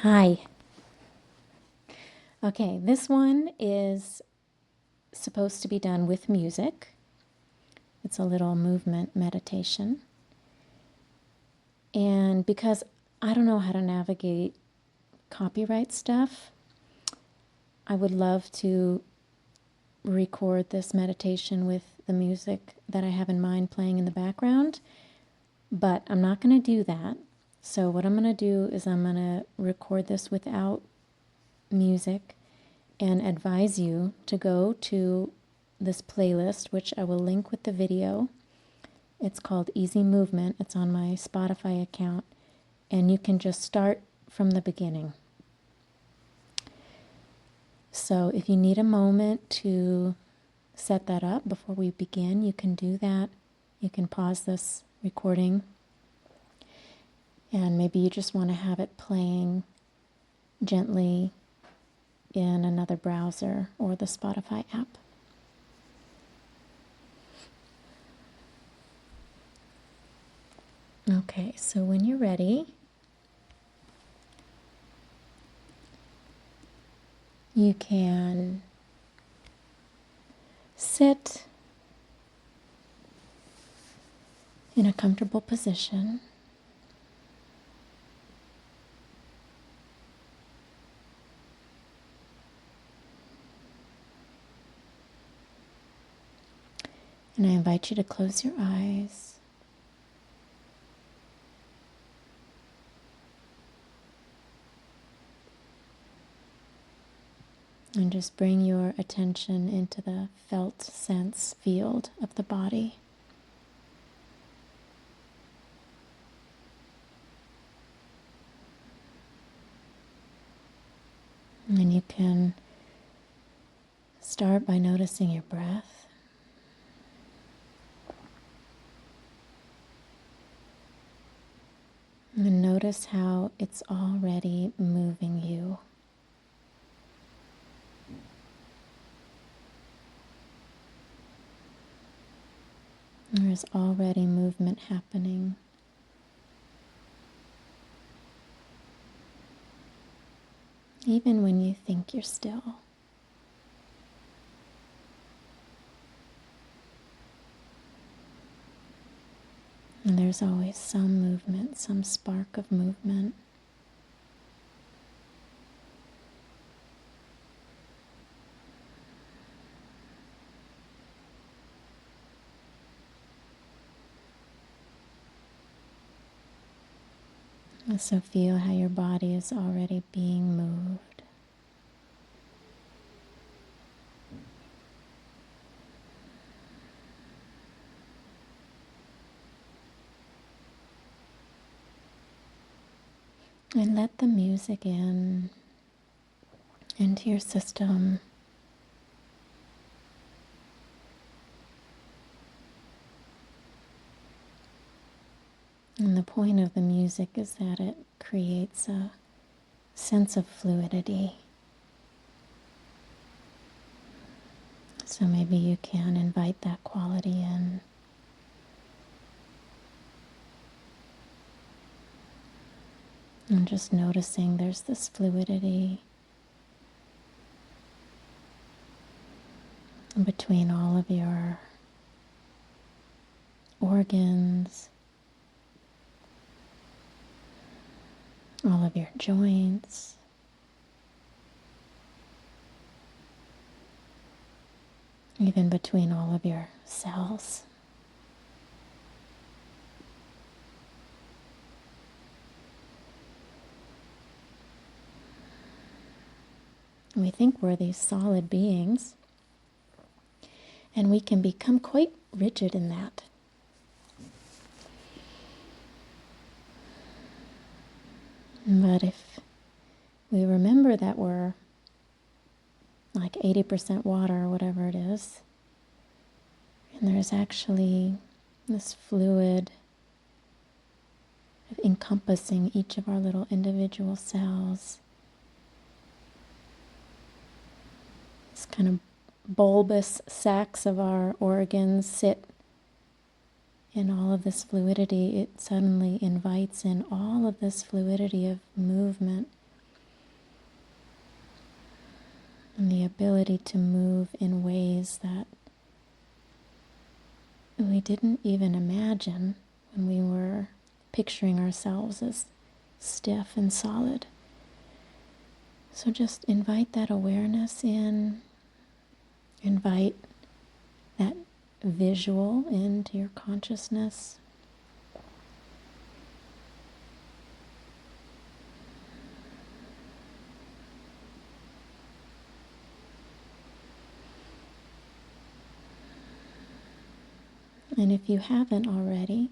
Hi. Okay, this one is supposed to be done with music. It's a little movement meditation. And because I don't know how to navigate copyright stuff, I would love to record this meditation with the music that I have in mind playing in the background, but I'm not going to do that. So what I'm going to do is I'm going to record this without music and advise you to go to this playlist, which I will link with the video. It's called Easy Movement. It's on my Spotify account, and you can just start from the beginning. So if you need a moment to set that up before we begin, you can do that. You can pause this recording, and maybe you just want to have it playing gently in another browser or the Spotify app. Okay, so when you're ready, you can sit in a comfortable position. And I invite you to close your eyes. And just bring your attention into the felt sense field of the body. And you can start by noticing your breath. And notice how it's already moving you. There is already movement happening. Even when you think you're still. And there's always some movement, some spark of movement. And so feel how your body is already being moved. And let the music into your system. And the point of the music is that it creates a sense of fluidity. So maybe you can invite that quality in. And just noticing there's this fluidity between all of your organs, all of your joints, even between all of your cells. We think we're these solid beings, and we can become quite rigid in that. But if we remember that we're like 80% water or whatever it is, and there's actually this fluid encompassing each of our little individual cells, this kind of bulbous sacs of our organs sit in all of this fluidity. It suddenly invites in all of this fluidity of movement and the ability to move in ways that we didn't even imagine when we were picturing ourselves as stiff and solid. So just invite that awareness in, invite that visual into your consciousness. And if you haven't already,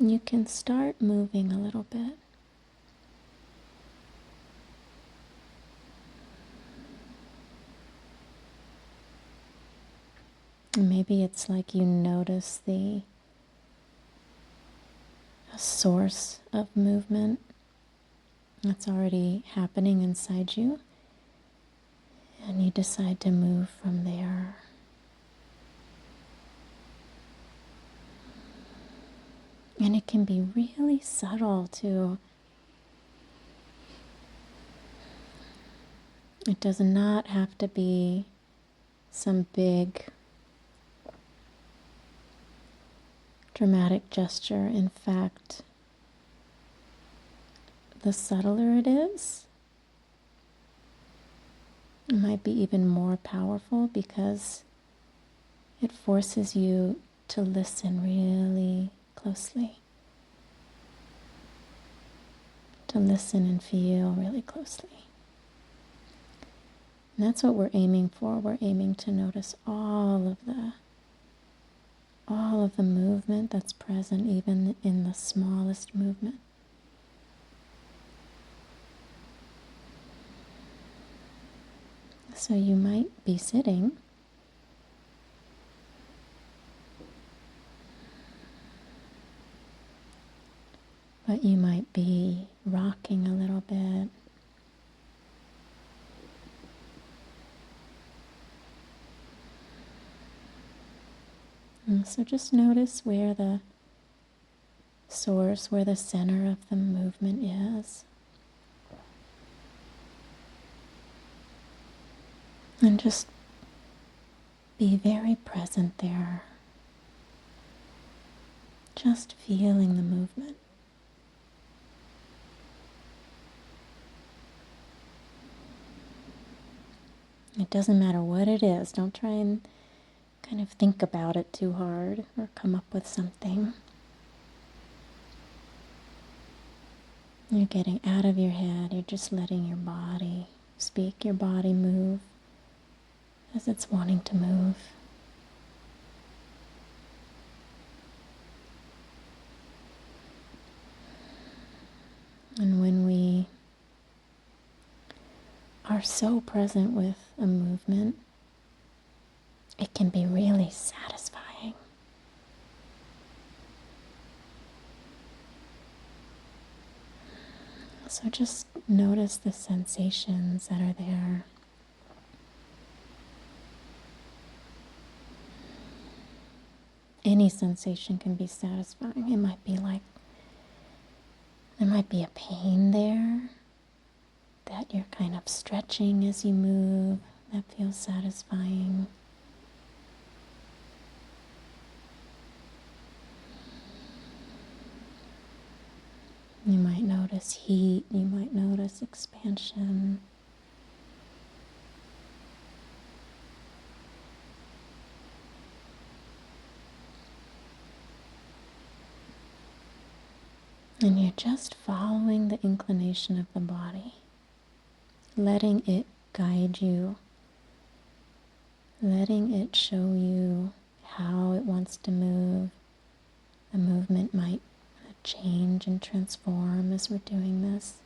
you can start moving a little bit. Maybe it's like you notice the source of movement that's already happening inside you, and you decide to move from there. And it can be really subtle too. It does not have to be some big dramatic gesture. In fact, the subtler it is, it might be even more powerful because it forces you to listen really closely, to listen and feel really closely. And that's what we're aiming for. We're aiming to notice all of the movement that's present, even in the smallest movement. So you might be sitting, but you might be rocking a little bit. And so just notice where the source, where the center of the movement is. And just be very present there. Just feeling the movement. It doesn't matter what it is. Don't try and kind of think about it too hard or come up with something. You're getting out of your head. You're just letting your body speak, your body move as it's wanting to move. And when we are so present with a movement, it can be really satisfying. So just notice the sensations that are there. Any sensation can be satisfying. It might be like there might be a pain there that you're kind of stretching as you move. That feels satisfying. You might notice heat. You might notice expansion. And you're just following the inclination of the body, letting it guide you, letting it show you how it wants to move. The movement might change and transform as we're doing this.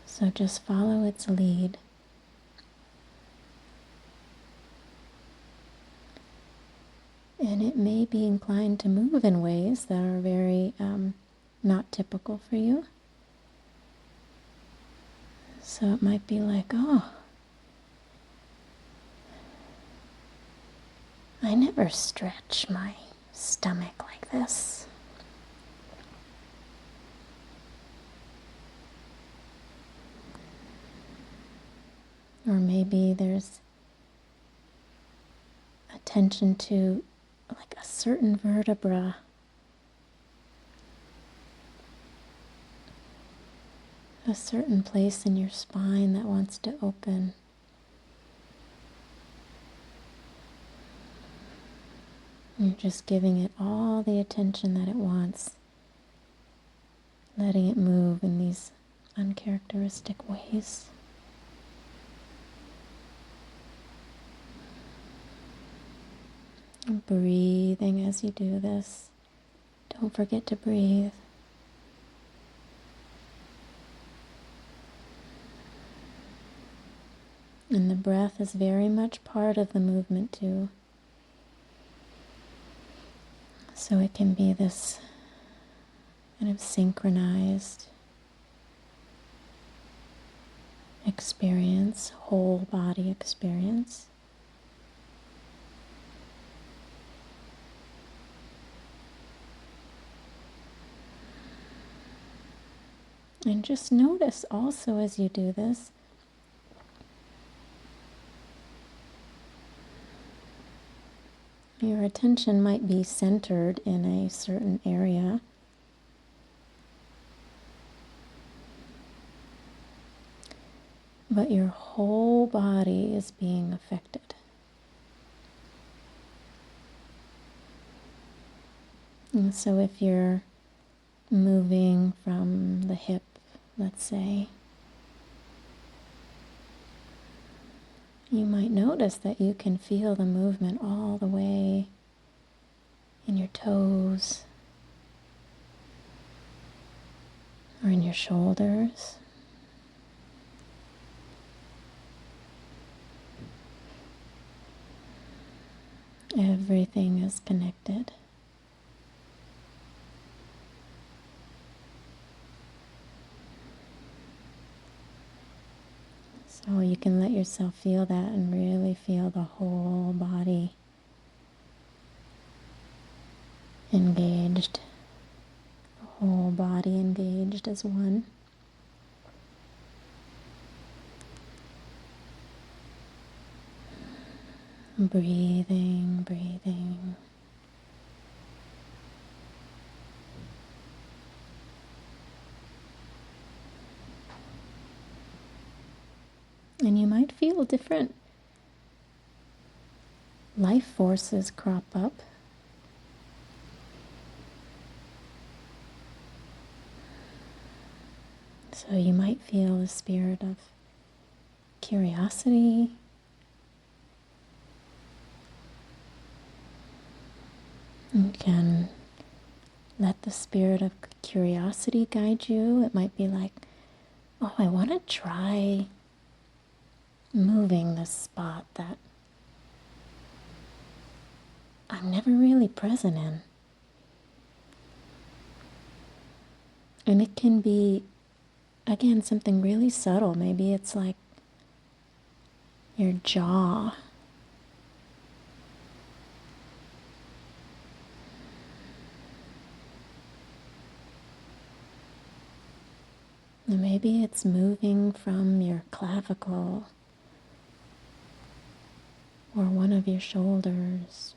So just follow its lead. And it may be inclined to move in ways that are very not typical for you. So it might be like, oh, I never stretch my stomach like this. Or maybe there's attention to like a certain vertebra. A certain place in your spine that wants to open. You're just giving it all the attention that it wants, letting it move in these uncharacteristic ways. And breathing as you do this. Don't forget to breathe. And the breath is very much part of the movement too. So it can be this kind of synchronized experience, whole body experience. And just notice also as you do this, your attention might be centered in a certain area. But your whole body is being affected. And so if you're moving from the hip, let's say, you might notice that you can feel the movement all the way in your toes or in your shoulders. Everything is connected. So you can let yourself feel that and really feel the whole body engaged. The whole body engaged as one. Breathing, breathing. And you might feel different life forces crop up. So you might feel a spirit of curiosity. You can let the spirit of curiosity guide you. It might be like, oh, I want to try moving this spot that I'm never really present in. And it can be, again, something really subtle. Maybe it's like your jaw. And maybe it's moving from your clavicle or one of your shoulders.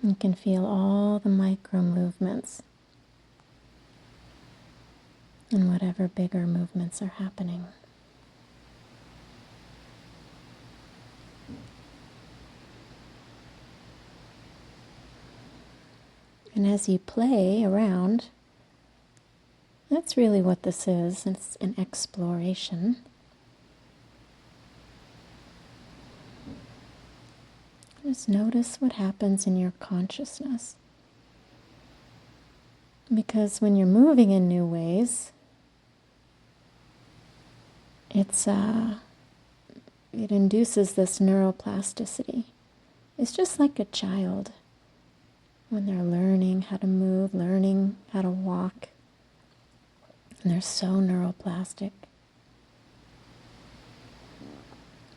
You can feel all the micro movements and whatever bigger movements are happening. And as you play around, that's really what this is. It's an exploration. Just notice what happens in your consciousness. Because when you're moving in new ways, it induces this neuroplasticity. It's just like a child when they're learning how to move, learning how to walk, and they're so neuroplastic.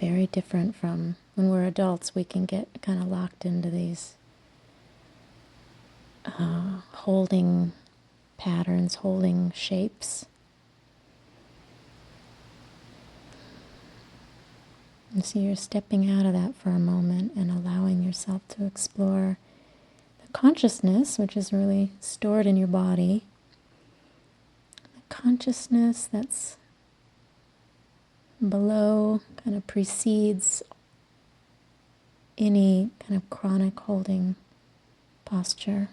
Very different from when we're adults. We can get kind of locked into these holding patterns, holding shapes. And so you're stepping out of that for a moment and allowing yourself to explore the consciousness, which is really stored in your body. The consciousness that's below, kind of precedes any kind of chronic holding posture.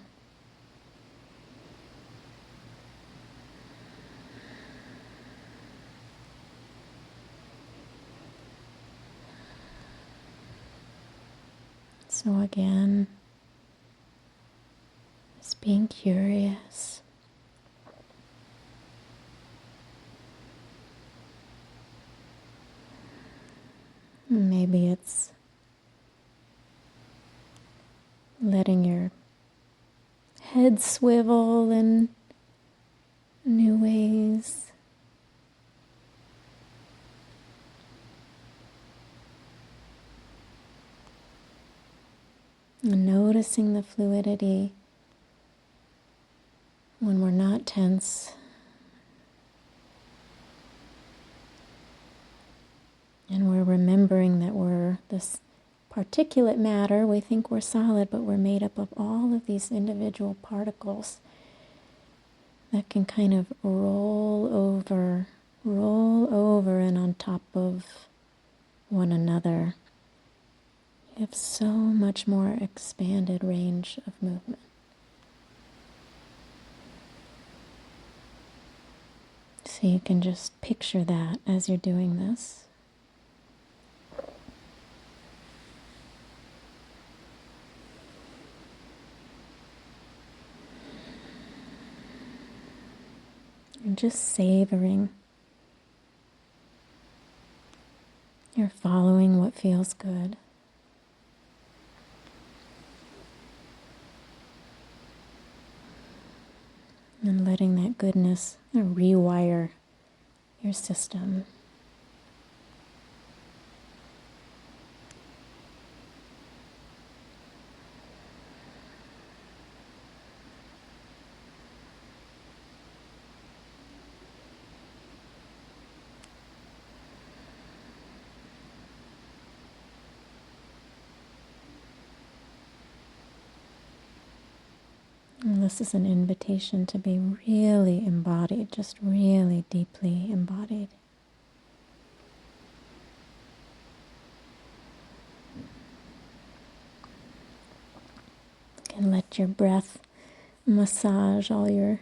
So again, just being curious. Maybe it's letting your head swivel in new ways. And noticing the fluidity when we're not tense. And we're remembering that we're this particulate matter. We think we're solid, but we're made up of all of these individual particles that can kind of roll over and on top of one another. You have so much more expanded range of movement. So you can just picture that as you're doing this. And just savoring. You're following what feels good. And letting that goodness rewire your system. And this is an invitation to be really embodied, just really deeply embodied. And let your breath massage all your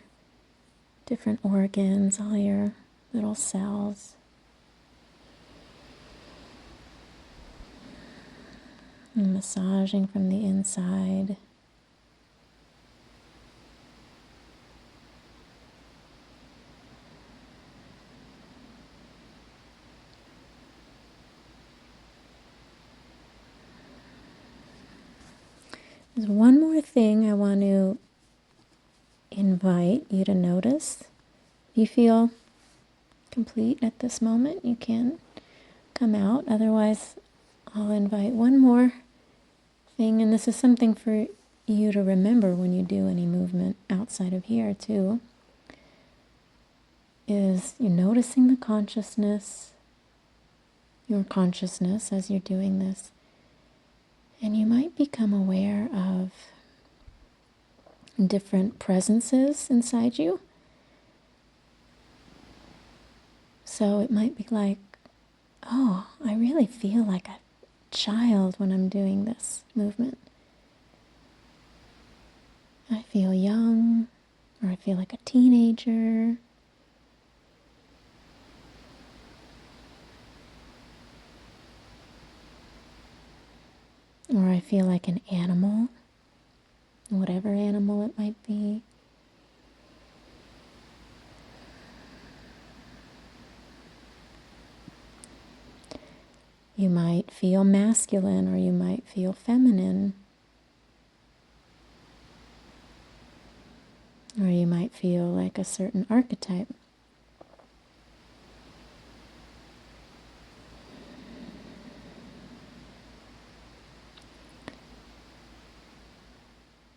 different organs, all your little cells. And massaging from the inside. There's one more thing I want to invite you to notice. If you feel complete at this moment, you can come out. Otherwise, I'll invite one more thing, and this is something for you to remember when you do any movement outside of here too, is you're noticing the consciousness, your consciousness as you're doing this. And you might become aware of different presences inside you. So it might be like, oh, I really feel like a child when I'm doing this movement. I feel young, or I feel like a teenager. Or I feel like an animal, whatever animal it might be. You might feel masculine, or you might feel feminine. Or you might feel like a certain archetype.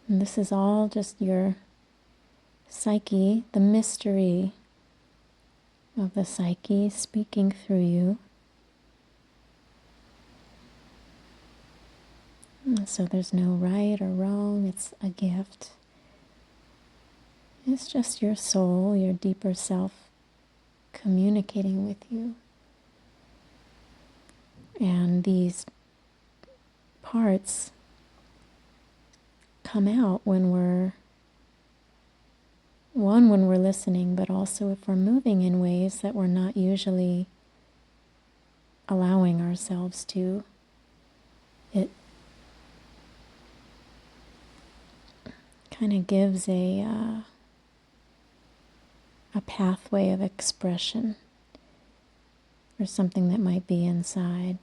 And this is all just your psyche, the mystery of the psyche speaking through you. And so there's no right or wrong, it's a gift. It's just your soul, your deeper self, communicating with you. And these parts come out when we're listening, but also if we're moving in ways that we're not usually allowing ourselves to. It kind of gives a pathway of expression for something that might be inside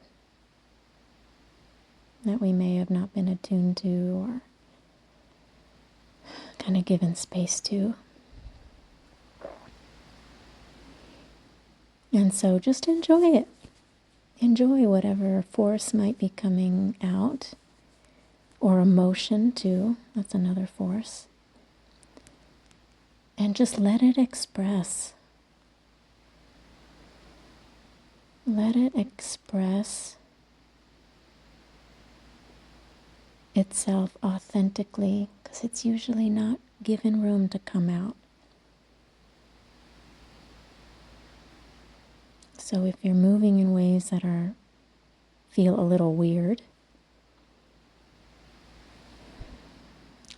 that we may have not been attuned to or kind of given space to. And so just enjoy it. Enjoy whatever force might be coming out, or emotion too, that's another force. And just let it express. Let it express itself authentically, because it's usually not given room to come out. So if you're moving in ways that feel a little weird,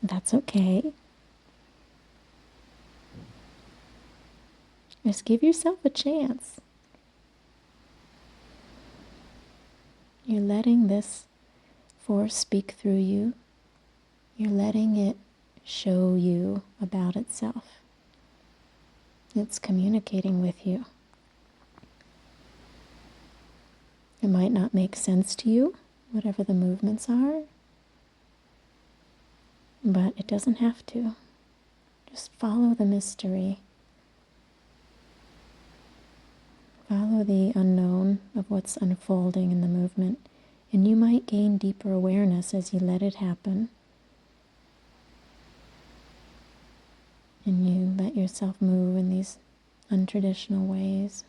that's okay. Just give yourself a chance. You're letting this force speak through you. You're letting it show you about itself. It's communicating with you. It might not make sense to you, whatever the movements are, but it doesn't have to. Just follow the mystery. Follow the unknown of what's unfolding in the movement, and you might gain deeper awareness as you let it happen. And you let yourself move in these untraditional ways.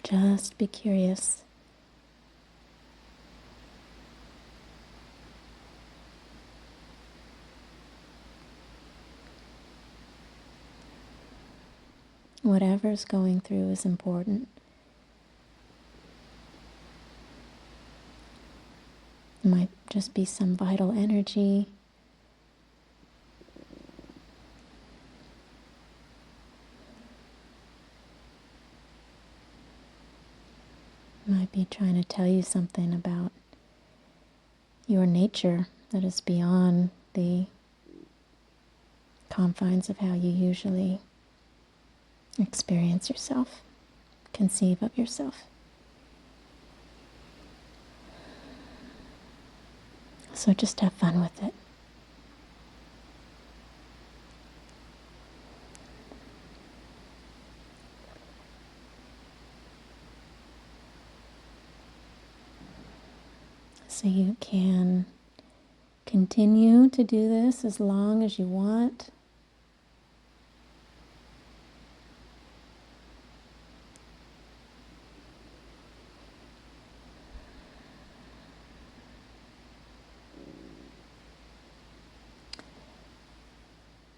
Just be curious. Whatever's going through is important. It might just be some vital energy. It might be trying to tell you something about your nature that is beyond the confines of how you usually experience yourself, conceive of yourself. So just have fun with it. So you can continue to do this as long as you want.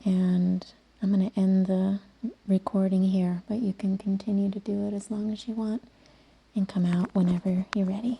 And I'm going to end the recording here, but you can continue to do it as long as you want and come out whenever you're ready.